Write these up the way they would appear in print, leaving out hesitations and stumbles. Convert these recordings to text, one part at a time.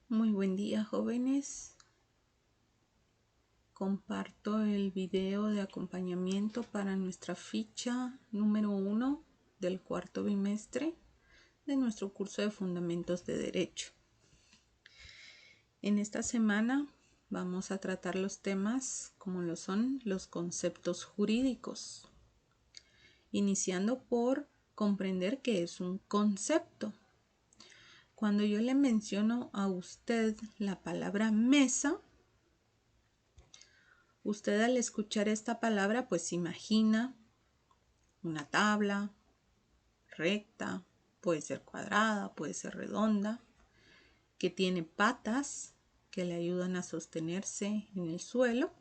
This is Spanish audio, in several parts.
Muy buen día, jóvenes. Comparto el video de acompañamiento para nuestra ficha número 1 del cuarto bimestre de nuestro curso de Fundamentos de Derecho. En esta semana vamos a tratar los temas como lo son los conceptos jurídicos, iniciando por comprender qué es un concepto. Cuando yo le menciono a usted la palabra mesa, usted al escuchar esta palabra pues imagina una tabla recta, puede ser cuadrada, puede ser redonda, que tiene patas que le ayudan a sostenerse en el suelo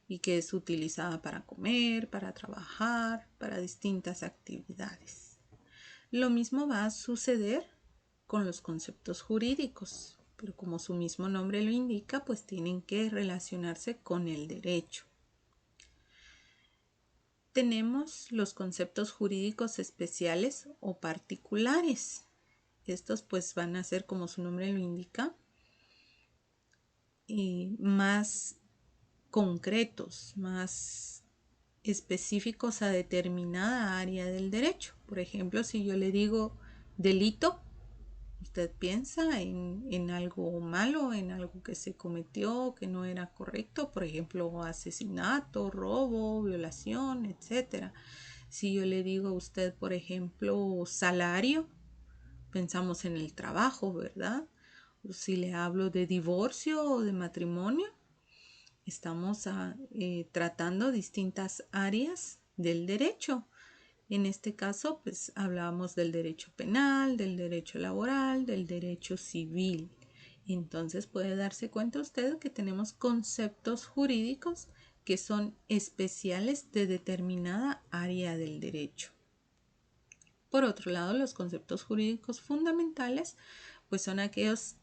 y que es utilizada para comer, para trabajar, para distintas actividades. Lo mismo va a suceder con los conceptos jurídicos, pero como su mismo nombre lo indica, pues tienen que relacionarse con el derecho. Tenemos los conceptos jurídicos especiales o particulares. Estos pues van a ser, como su nombre lo indica, más concretos, más específicos a determinada área del derecho. Por ejemplo, si yo le digo delito, usted piensa en algo malo, en algo que se cometió, que no era correcto, por ejemplo, asesinato, robo, violación, etc. Si yo le digo a usted, por ejemplo, salario, pensamos en el trabajo, ¿verdad? O si le hablo de divorcio o de matrimonio, estamos tratando distintas áreas del derecho. En este caso, pues hablamos del derecho penal, del derecho laboral, del derecho civil. Entonces puede darse cuenta usted que tenemos conceptos jurídicos que son especiales de determinada área del derecho. Por otro lado, los conceptos jurídicos fundamentales, pues son aquellos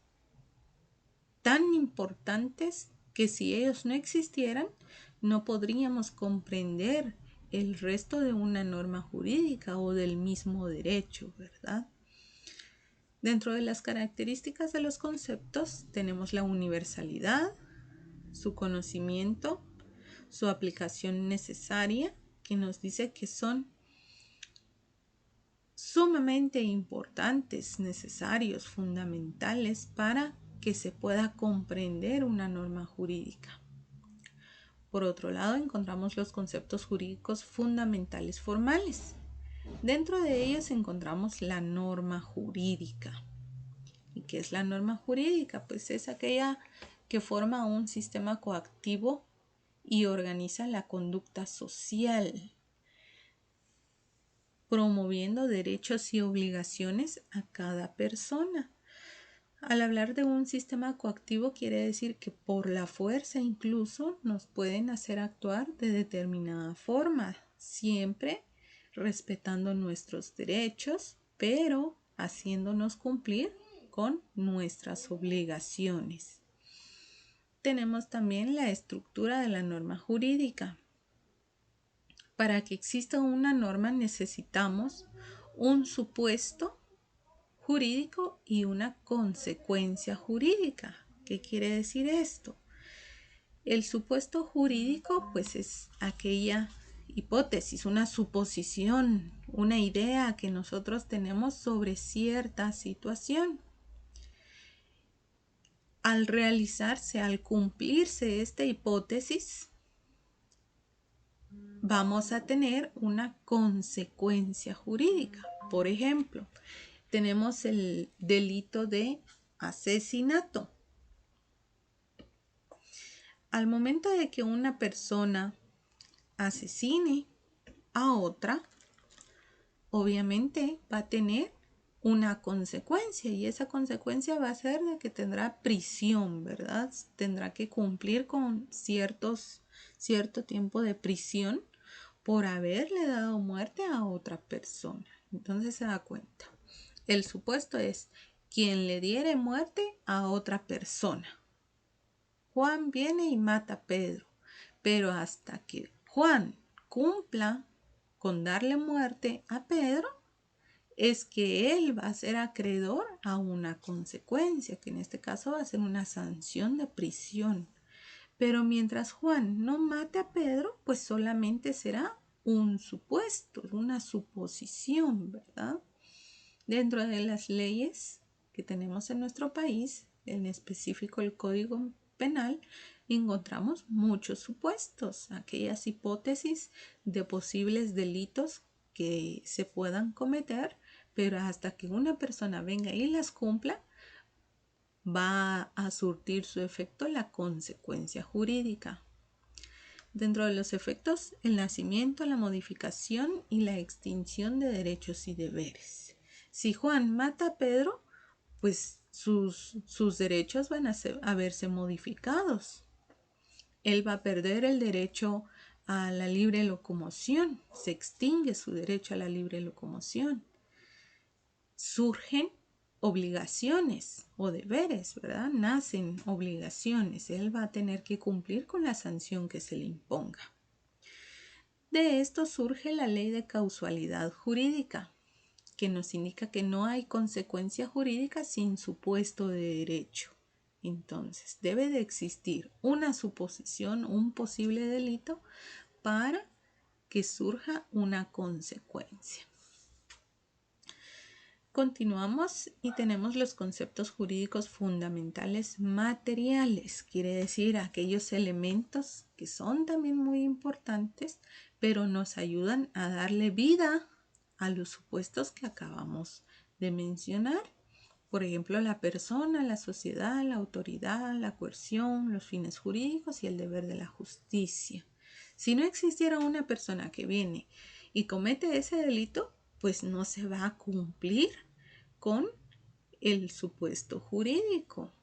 tan importantes que si ellos no existieran, no podríamos comprender el resto de una norma jurídica o del mismo derecho, ¿verdad? Dentro de las características de los conceptos tenemos la universalidad, su conocimiento, su aplicación necesaria, que nos dice que son sumamente importantes, necesarios, fundamentales para que se pueda comprender una norma jurídica. Por otro lado, encontramos los conceptos jurídicos fundamentales formales. Dentro de ellos encontramos la norma jurídica. ¿Y qué es la norma jurídica? Pues es aquella que forma un sistema coactivo y organiza la conducta social, promoviendo derechos y obligaciones a cada persona. Al hablar de un sistema coactivo quiere decir que por la fuerza incluso nos pueden hacer actuar de determinada forma, siempre respetando nuestros derechos, pero haciéndonos cumplir con nuestras obligaciones. Tenemos también la estructura de la norma jurídica. Para que exista una norma necesitamos un supuesto jurídico y una consecuencia jurídica. ¿Qué quiere decir esto? El supuesto jurídico pues es aquella hipótesis, una suposición, una idea que nosotros tenemos sobre cierta situación. Al realizarse, al cumplirse esta hipótesis, vamos a tener una consecuencia jurídica. Por ejemplo, tenemos el delito de asesinato. Al momento de que una persona asesine a otra, obviamente va a tener una consecuencia y esa consecuencia va a ser de que tendrá prisión, ¿verdad? Tendrá que cumplir con cierto tiempo de prisión por haberle dado muerte a otra persona. Entonces se da cuenta. El supuesto es quien le diere muerte a otra persona. Juan viene y mata a Pedro, pero hasta que Juan cumpla con darle muerte a Pedro, es que él va a ser acreedor a una consecuencia, que en este caso va a ser una sanción de prisión. Pero mientras Juan no mate a Pedro, pues solamente será un supuesto, una suposición, ¿verdad? Dentro de las leyes que tenemos en nuestro país, en específico el Código Penal, encontramos muchos supuestos, aquellas hipótesis de posibles delitos que se puedan cometer, pero hasta que una persona venga y las cumpla, va a surtir su efecto la consecuencia jurídica. Dentro de los efectos, el nacimiento, la modificación y la extinción de derechos y deberes. Si Juan mata a Pedro, pues sus derechos van a verse modificados. Él va a perder el derecho a la libre locomoción, se extingue su derecho a la libre locomoción. Surgen obligaciones o deberes, ¿verdad? Nacen obligaciones. Él va a tener que cumplir con la sanción que se le imponga. De esto surge la ley de causalidad jurídica, que nos indica que no hay consecuencia jurídica sin supuesto de derecho. Entonces, debe de existir una suposición, un posible delito para que surja una consecuencia. Continuamos y tenemos los conceptos jurídicos fundamentales materiales, quiere decir aquellos elementos que son también muy importantes, pero nos ayudan a darle vida a los supuestos que acabamos de mencionar. Por ejemplo, la persona, la sociedad, la autoridad, la coerción, los fines jurídicos y el deber de la justicia. Si no existiera una persona que viene y comete ese delito, pues no se va a cumplir con el supuesto jurídico.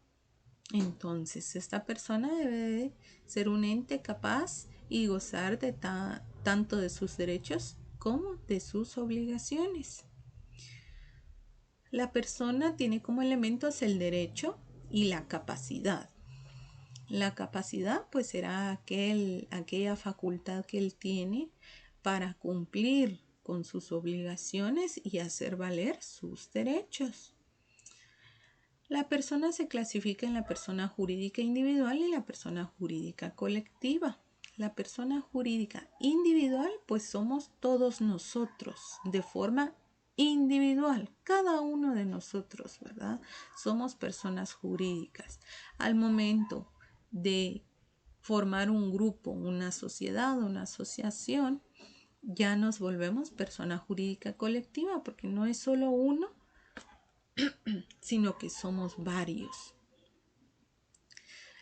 Entonces, esta persona debe de ser un ente capaz y gozar de tanto de sus derechos como de sus obligaciones. La persona tiene como elementos el derecho y la capacidad. La capacidad pues será aquella facultad que él tiene para cumplir con sus obligaciones y hacer valer sus derechos. La persona se clasifica en la persona jurídica individual y la persona jurídica colectiva. La persona jurídica individual pues somos todos nosotros de forma individual, cada uno de nosotros, ¿verdad? Somos personas jurídicas. Al momento de formar un grupo, una sociedad, una asociación, ya nos volvemos persona jurídica colectiva porque no es solo uno, sino que somos varios.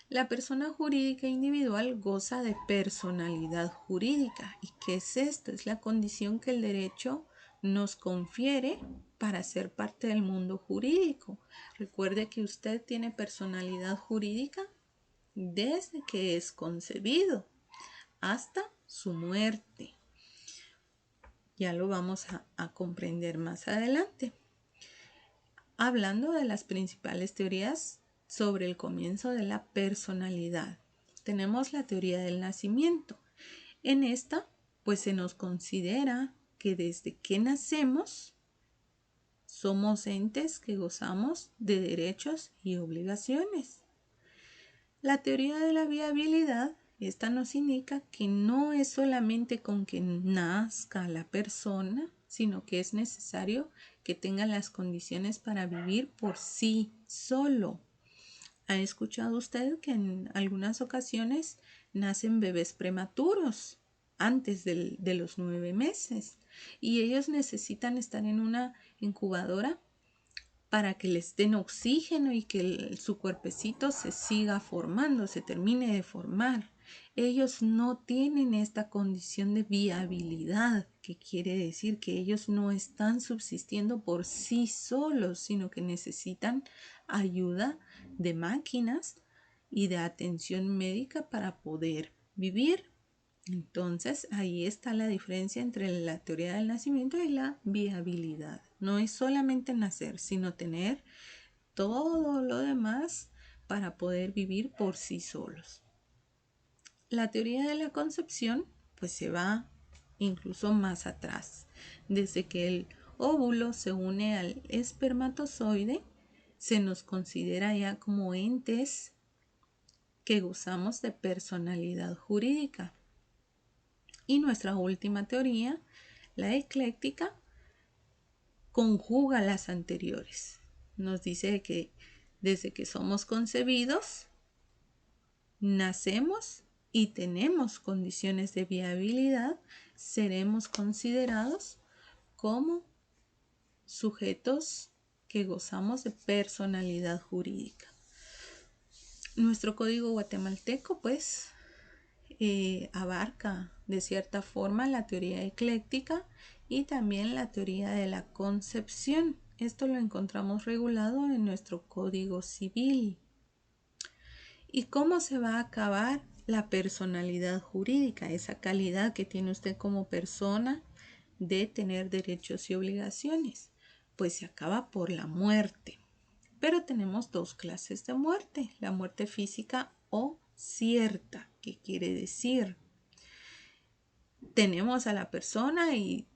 La persona jurídica individual goza de personalidad jurídica. ¿Y qué es esto? Es la condición que el derecho nos confiere para ser parte del mundo jurídico. Recuerde que usted tiene personalidad jurídica desde que es concebido hasta su muerte. Ya lo vamos a comprender más adelante. Hablando de las principales teorías sobre el comienzo de la personalidad, tenemos la teoría del nacimiento. En esta, pues se nos considera que desde que nacemos somos entes que gozamos de derechos y obligaciones. La teoría de la viabilidad, esta nos indica que no es solamente con que nazca la persona, sino que es necesario que tenga las condiciones para vivir por sí solo. ¿Ha escuchado usted que en algunas ocasiones nacen bebés prematuros antes de los 9 meses y ellos necesitan estar en una incubadora para que les den oxígeno y que su cuerpecito se siga formando, se termine de formar? Ellos no tienen esta condición de viabilidad, que quiere decir que ellos no están subsistiendo por sí solos, sino que necesitan ayuda de máquinas y de atención médica para poder vivir. Entonces, ahí está la diferencia entre la teoría del nacimiento y la viabilidad. No es solamente nacer, sino tener todo lo demás para poder vivir por sí solos. La teoría de la concepción, pues se va incluso más atrás, desde que el óvulo se une al espermatozoide, se nos considera ya como entes que gozamos de personalidad jurídica. Y nuestra última teoría, la ecléctica, conjuga las anteriores. Nos dice que desde que somos concebidos, nacemos y tenemos condiciones de viabilidad, seremos considerados como sujetos que gozamos de personalidad jurídica. Nuestro código guatemalteco, pues, abarca de cierta forma la teoría ecléctica y también la teoría de la concepción. Esto lo encontramos regulado en nuestro Código Civil. ¿Y cómo se va a acabar la personalidad jurídica, esa calidad que tiene usted como persona de tener derechos y obligaciones? Pues se acaba por la muerte. Pero tenemos dos clases de muerte, la muerte física o cierta, que quiere decir, tenemos a la persona y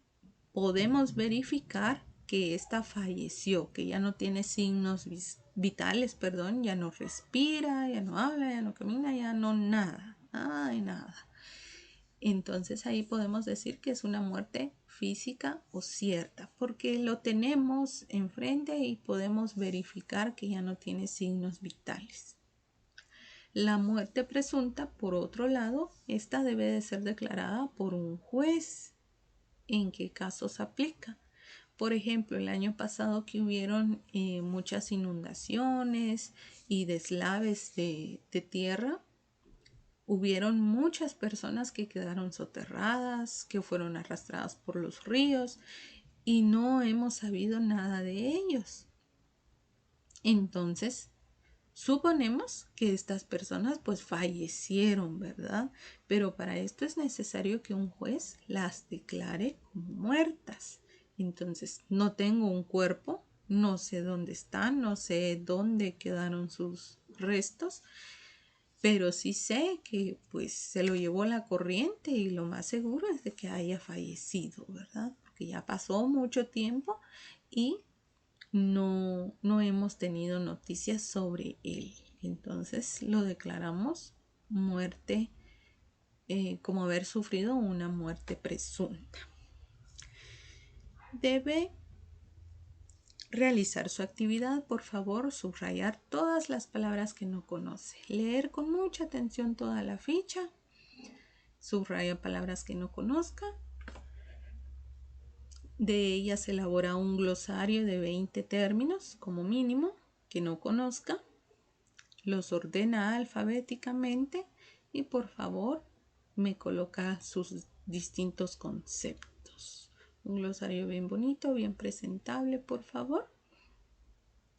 podemos verificar que ésta falleció, que ya no tiene signos vitales, ya no respira, ya no habla, ya no camina, ya no nada, nada de nada. Entonces ahí podemos decir que es una muerte física o cierta, porque lo tenemos enfrente y podemos verificar que ya no tiene signos vitales. La muerte presunta, por otro lado, esta debe de ser declarada por un juez. ¿En qué casos aplica? Por ejemplo, el año pasado que hubieron muchas inundaciones y deslaves de tierra, hubieron muchas personas que quedaron soterradas, que fueron arrastradas por los ríos y no hemos sabido nada de ellos. Entonces, suponemos que estas personas pues fallecieron, ¿verdad? Pero para esto es necesario que un juez las declare como muertas. Entonces, no tengo un cuerpo, no sé dónde están, no sé dónde quedaron sus restos, pero sí sé que pues se lo llevó la corriente y lo más seguro es de que haya fallecido, ¿verdad? Porque ya pasó mucho tiempo y no hemos tenido noticias sobre él. Entonces lo declaramos muerte, como haber sufrido una muerte presunta. Debe realizar su actividad, por favor, subrayar todas las palabras que no conoce, leer con mucha atención toda la ficha, subraya palabras que no conozca. De ellas elabora un glosario de 20 términos como mínimo que no conozca. Los ordena alfabéticamente y por favor me coloca sus distintos conceptos. Un glosario bien bonito, bien presentable, por favor.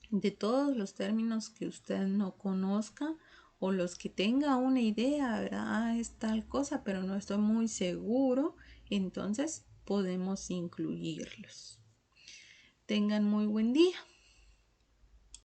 De todos los términos que usted no conozca o los que tenga una idea, ¿verdad? Es tal cosa, pero no estoy muy seguro, entonces podemos incluirlos. Tengan muy buen día.